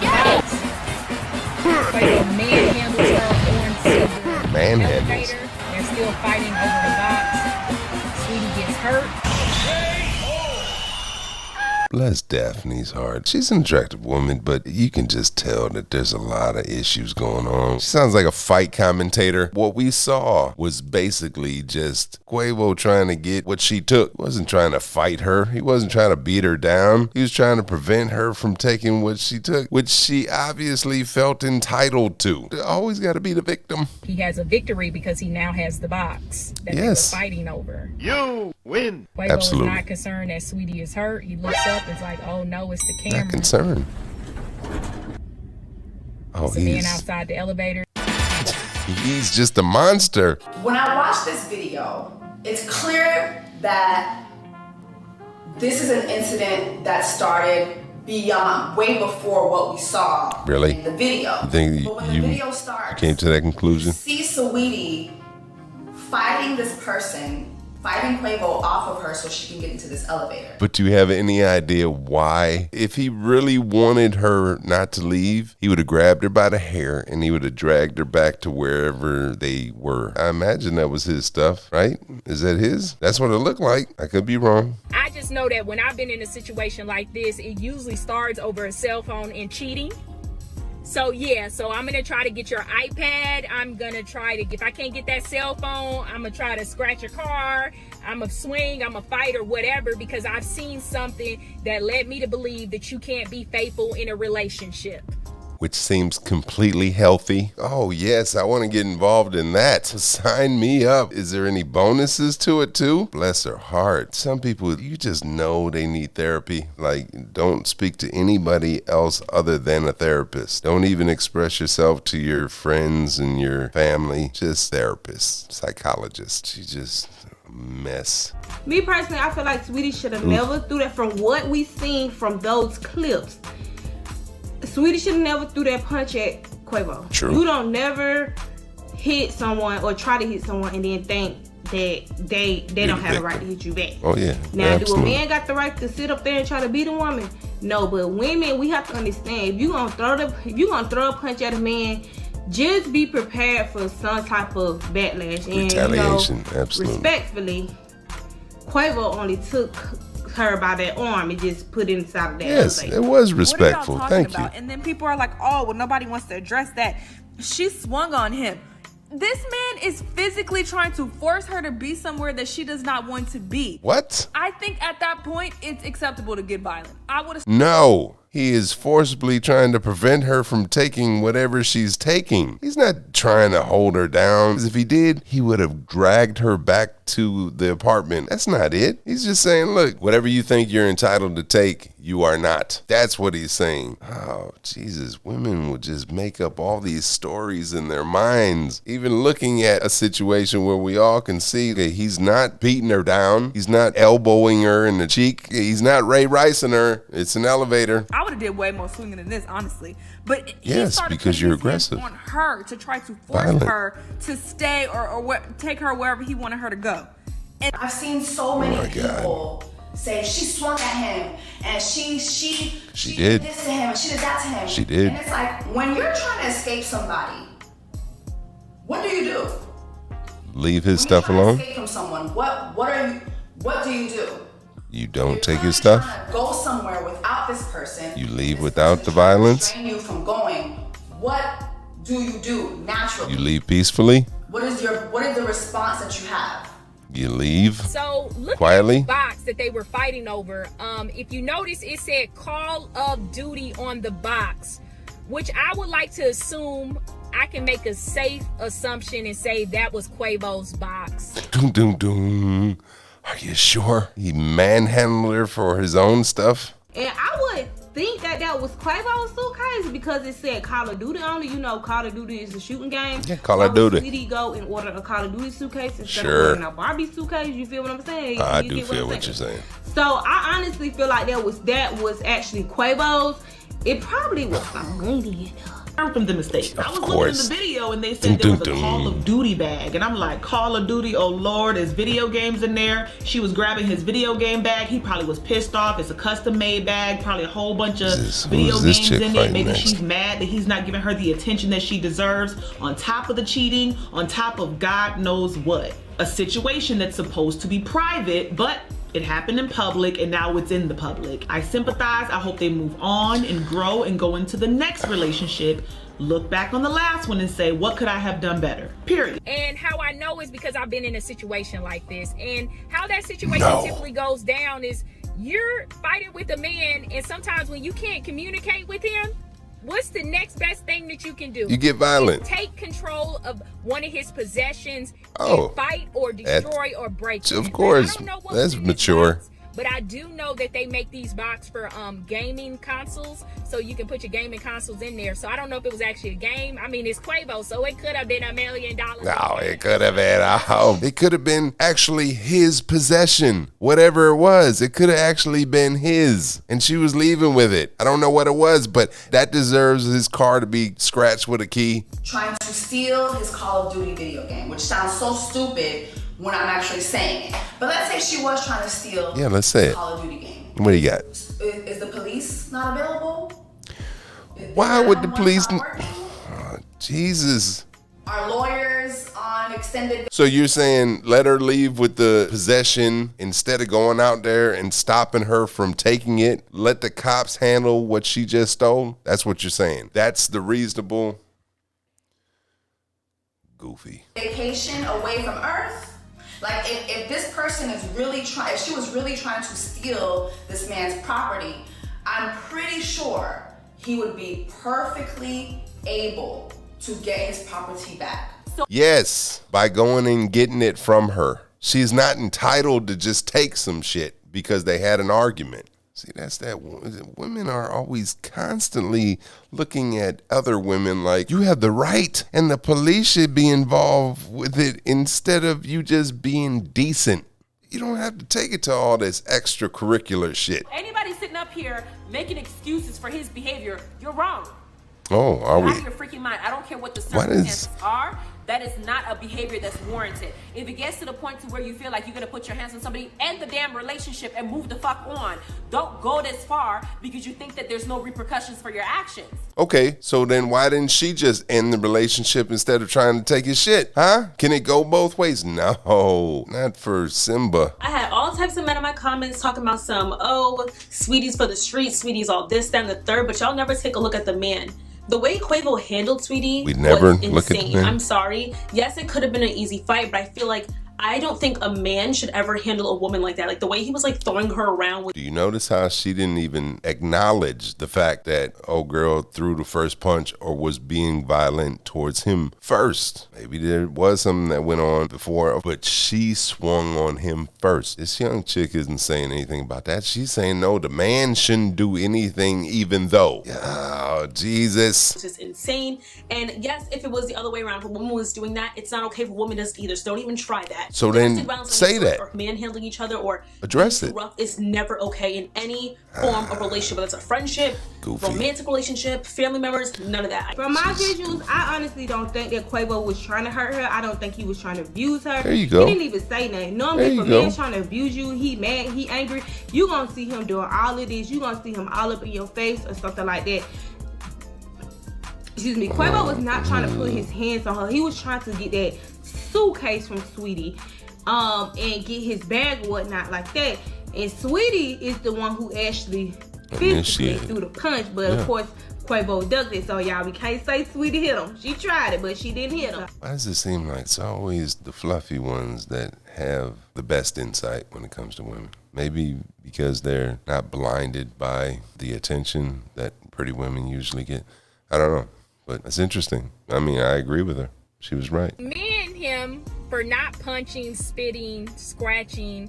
box. Quavo manhandles her on the elevator. They're still fighting over the box. Saweetie gets hurt. Bless Daphne's heart. She's an attractive woman, but you can just tell that there's a lot of issues going on. She sounds like a fight commentator. What we saw was basically just Quavo trying to get what she took. He wasn't trying to fight her. He wasn't trying to beat her down. He was trying to prevent her from taking what she took, which she obviously felt entitled to. You always got to be the victim. He has a victory because he now has the box that they were fighting over. You win. Quavo Absolutely. is not concerned that Saweetie is hurt. He looks up. It's like, oh no, it's the camera. Not concerned. Oh, it's the man outside the elevator. He's just a monster. When I watch this video, it's clear that this is an incident that started beyond, way before what we saw in the video. You think but when the video starts, came to that conclusion? See Saweetie fighting this person, fighting Quavo off of her so she can get into this elevator. But do you have any idea why? If he really wanted her not to leave, he would have grabbed her by the hair and he would have dragged her back to wherever they were. I imagine that was his stuff, right? Is that his? That's what it looked like. I could be wrong. I just know that when I've been in a situation like this, it usually starts over a cell phone and cheating. So yeah, so I'm gonna try to get your iPad. I'm gonna try to, if I can't get that cell phone, I'm gonna try to scratch your car. I'm gonna swing, I'm gonna fight or whatever, because I've seen something that led me to believe that you can't be faithful in a relationship. Which seems completely healthy. Oh yes, I want to get involved in that. Sign me up. Is there any bonuses to it too? Bless her heart. Some people, you just know they need therapy. Like, don't speak to anybody else other than a therapist. Don't even express yourself to your friends and your family. Just therapist, psychologist. She just a mess. Me personally, I feel like Saweetie should have never threw that. From what we seen from those clips, Saweetie should have never threw that punch at Quavo. True. You don't never hit someone or try to hit someone and then think that they don't have the right to hit you back. Oh yeah. Now, absolutely. do a man got the right to sit up there and try to beat a woman? No, but women, we have to understand, if you gonna throw a punch at a man, just be prepared for some type of backlash. And retaliation, absolutely. Respectfully, Quavo only took her by that arm and just put it inside of that elevator. It was respectful. What are y'all talking Thank you. about? And then people are like, oh, well, nobody wants to address that. She swung on him. This man is physically trying to force her to be somewhere that she does not want to be. What? I think at that point, it's acceptable to get violent. I would have. No. He is forcibly trying to prevent her from taking whatever she's taking. He's not trying to hold her down. Because if he did, he would have dragged her back to the apartment. That's not it. He's just saying, look, whatever you think you're entitled to take, you are not. That's what he's saying. Oh, Jesus. Women will just make up all these stories in their minds. Even looking at a situation where we all can see that he's not beating her down. He's not elbowing her in the cheek. He's not Ray Ricing her. It's an elevator. I would have did way more swinging than this, honestly. But yes, he started because you're aggressive on her to try to force her to stay or take her wherever he wanted her to go. And I've seen so many people say she swung at him and she did this to him and she did that to him. She did. And it's like, when you're trying to escape somebody, what do? Leave his stuff alone. Escape from someone. What do you do? You don't take his stuff. Go somewhere without this person. You leave without the violence. Restrain you from going. What do you do naturally? You leave peacefully. What is the response that you have? You leave so look quietly. At the box that they were fighting over. If you notice, it said Call of Duty on the box, which I would like to assume. I can make a safe assumption and say that was Quavo's box. Doom, doom, doom. Are you sure? He manhandled her for his own stuff? And I would think that was Quavo's suitcase because it said Call of Duty on it. You know, Call of Duty is a shooting game. Yeah, Call of Duty. Saweetie go and order a Call of Duty suitcase instead of ordering a Barbie suitcase? You feel what I'm saying? I do feel what you're saying. So I honestly feel like that was actually Quavo's. It probably was some money in there. learn from the mistakes. I was looking in the video and they said there was a Call of Duty bag. And I'm like, Call of Duty, oh Lord, there's video games in there. She was grabbing his video game bag. He probably was pissed off. It's a custom made bag, probably a whole bunch of video games in there. Maybe she's mad that he's not giving her the attention that she deserves, on top of the cheating, on top of God knows what. A situation that's supposed to be private, but it happened in public and now it's in the public. I sympathize. I hope they move on and grow and go into the next relationship, look back on the last one and say, what could I have done better? Period. And how I know is because I've been in a situation like this. And how that situation typically goes down is you're fighting with a man, and sometimes when you can't communicate with him, what's the next best thing that you can do? You get violent. Take control of one of his possessions and fight or destroy or break. Of course, that's mature. But I do know that they make these boxes for gaming consoles, so you can put your gaming consoles in there. So I don't know if it was actually a game. I mean, it's Quavo, so it could have been $1 million. No, it could have been. It could have been actually his possession, whatever it was. It could have actually been his, and she was leaving with it. I don't know what it was, but that deserves his car to be scratched with a key. Trying to steal his Call of Duty video game, which sounds so stupid when I'm actually saying it. But let's say she was trying to steal the Call of Duty game. What do you got? Is the police not available? Why would the police? Oh, Jesus. Are lawyers on extended? So you're saying let her leave with the possession instead of going out there and stopping her from taking it? Let the cops handle what she just stole? That's what you're saying. That's the reasonable. Goofy. Vacation away from Earth? Like if this person is really trying, if she was really trying to steal this man's property, I'm pretty sure he would be perfectly able to get his property back. Yes, by going and getting it from her. She's not entitled to just take some shit because they had an argument. See, that's that. Women are always constantly looking at other women like you have the right and the police should be involved with it instead of you just being decent. You don't have to take it to all this extracurricular shit. Anybody sitting up here making excuses for his behavior, you're wrong. Oh, are we? Out of your freaking mind. I don't care what the circumstances are. That is not a behavior that's warranted. If it gets to the point to where you feel like you're gonna put your hands on somebody, end the damn relationship and move the fuck on. Don't go this far because you think that there's no repercussions for your actions. Okay, so then why didn't she just end the relationship instead of trying to take his shit? Huh? Can it go both ways? No, not for Simba. I had all types of men in my comments talking about Sweetie's for the streets, Sweetie's all this, that, and the third, but y'all never take a look at the man. The way Quavo handled Sweetie was insane. I'm sorry. Yes, it could have been an easy fight, but I feel like I don't think a man should ever handle a woman like that. Like the way he was like throwing her around. Do you notice how she didn't even acknowledge the fact that old girl threw the first punch or was being violent towards him first? Maybe there was something that went on before, but she swung on him first. This young chick isn't saying anything about that. She's saying, no, the man shouldn't do anything even though. Oh, Jesus. It's just insane. And yes, if it was the other way around, if a woman was doing that, it's not okay if a woman does either. So don't even try that. So then say that. Or manhandling each other or address it. Rough is never okay in any form of relationship, whether it's a friendship, romantic relationship, family members, none of that. From my visuals, I honestly don't think that Quavo was trying to hurt her. I don't think he was trying to abuse her. There you go. He didn't even say nothing. Normally, if a man's trying to abuse you, he mad, he angry, you gonna see him doing all of this. You gonna see him all up in your face or something like that. Excuse me. Quavo was not trying to put his hands on her. He was trying to get that suitcase from Sweetie and get his bag or whatnot like that. And Sweetie is the one who actually physically threw the punch, but of course Quavo ducked it, so y'all, we can't say Sweetie hit him. She tried it, but she didn't hit him. Why does it seem like it's always the fluffy ones that have the best insight when it comes to women? Maybe because they're not blinded by the attention that pretty women usually get. I don't know, but it's interesting. I mean, I agree with her. She was right. Me and him for not punching, spitting, scratching,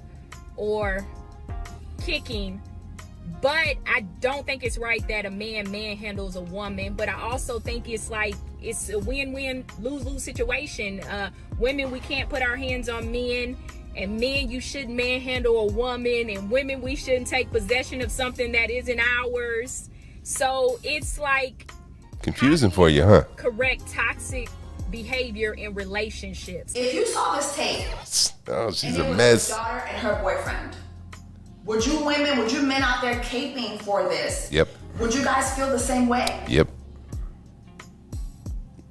or kicking. But I don't think it's right that a man manhandles a woman. But I also think it's like it's a win-win, lose-lose situation. Women, we can't put our hands on men. And men, you shouldn't manhandle a woman. And women, we shouldn't take possession of something that isn't ours. So it's like Confusing for you, huh? Correct toxic behavior in relationships. If you saw this tape, oh, she's and a it was mess. Her daughter and her boyfriend. Would you men out there caping for this? Yep. Would you guys feel the same way? Yep.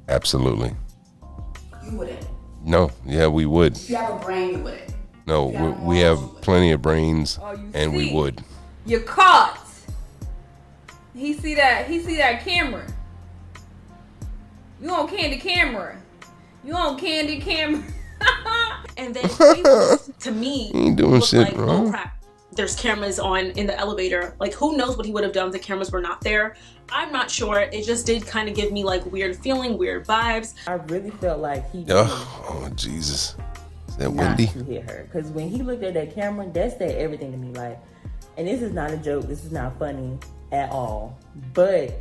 Absolutely. You wouldn't. No, yeah, we would. If you have a brain, you wouldn't. No, we have plenty of brains, and we would. You're caught. He see that camera. You on candy camera. And then to me, he ain't doing shit like, wrong. oh crap, there's cameras on in the elevator. Like, who knows what he would have done if the cameras were not there? I'm not sure. It just did kind of give me like weird feeling, weird vibes. I really felt like he Oh, Jesus. Is that not Wendy? to hit her. Because when he looked at that camera, that said everything to me. Like, and this is not a joke. This is not funny at all. But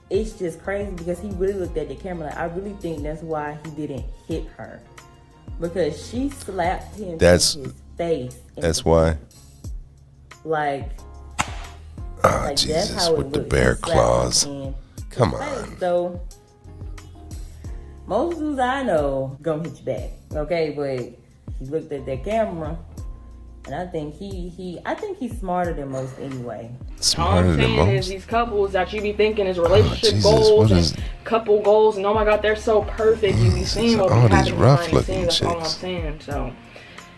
it's just crazy because he really looked at the camera. Like, I really think that's why he didn't hit her. Because she slapped him in his face. That's why. Like, Jesus, that's how with it the looked. bear He slapped claws. him in Come his on. face. So, most dudes I know gonna hit you back. Okay, but he looked at that camera. And I think he's smarter than most anyway. Smarter all I'm than saying most? is these couples that you be thinking is relationship Jesus, goals what is- and couple goals, and oh my God, they're so perfect. You be seeing what all be these happening rough behind the looking scenes. That's all I'm chicks. saying. So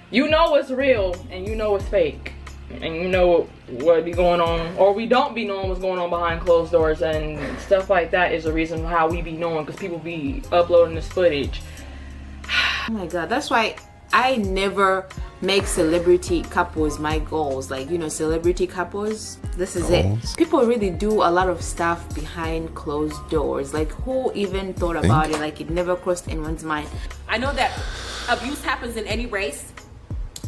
you know it's real and you know it's fake. And you know what be going on, or we don't be knowing what's going on behind closed doors, and stuff like that is the reason how we be knowing, because people be uploading this footage. Oh my God, that's why I never make celebrity couples my goals. Like, you know, celebrity couples, this is it. People really do a lot of stuff behind closed doors. Like, who even thought about it? Like, it never crossed anyone's mind. I know that abuse happens in any race.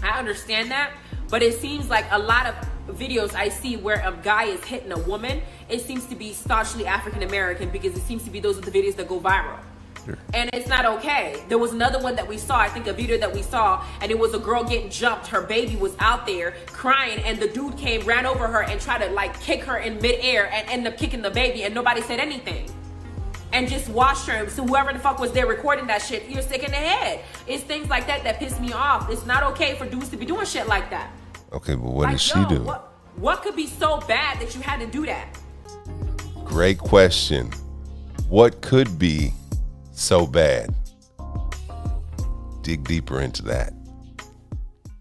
I understand that. But it seems like a lot of videos I see where a guy is hitting a woman, it seems to be staunchly African American, because it seems to be those are the videos that go viral. Sure. And it's not okay. There was another one that we saw, I think a video that we saw, and it was a girl getting jumped. Her baby was out there crying, and the dude ran over her and tried to like kick her in midair and ended up kicking the baby, and nobody said anything. And just watched her. So whoever the fuck was there recording that shit, you're sick in the head. It's things like that that piss me off. It's not okay for dudes to be doing shit like that. Okay, but what like, did she do? What could be so bad that you had to do that? Great question. What could be so bad? Dig deeper into that.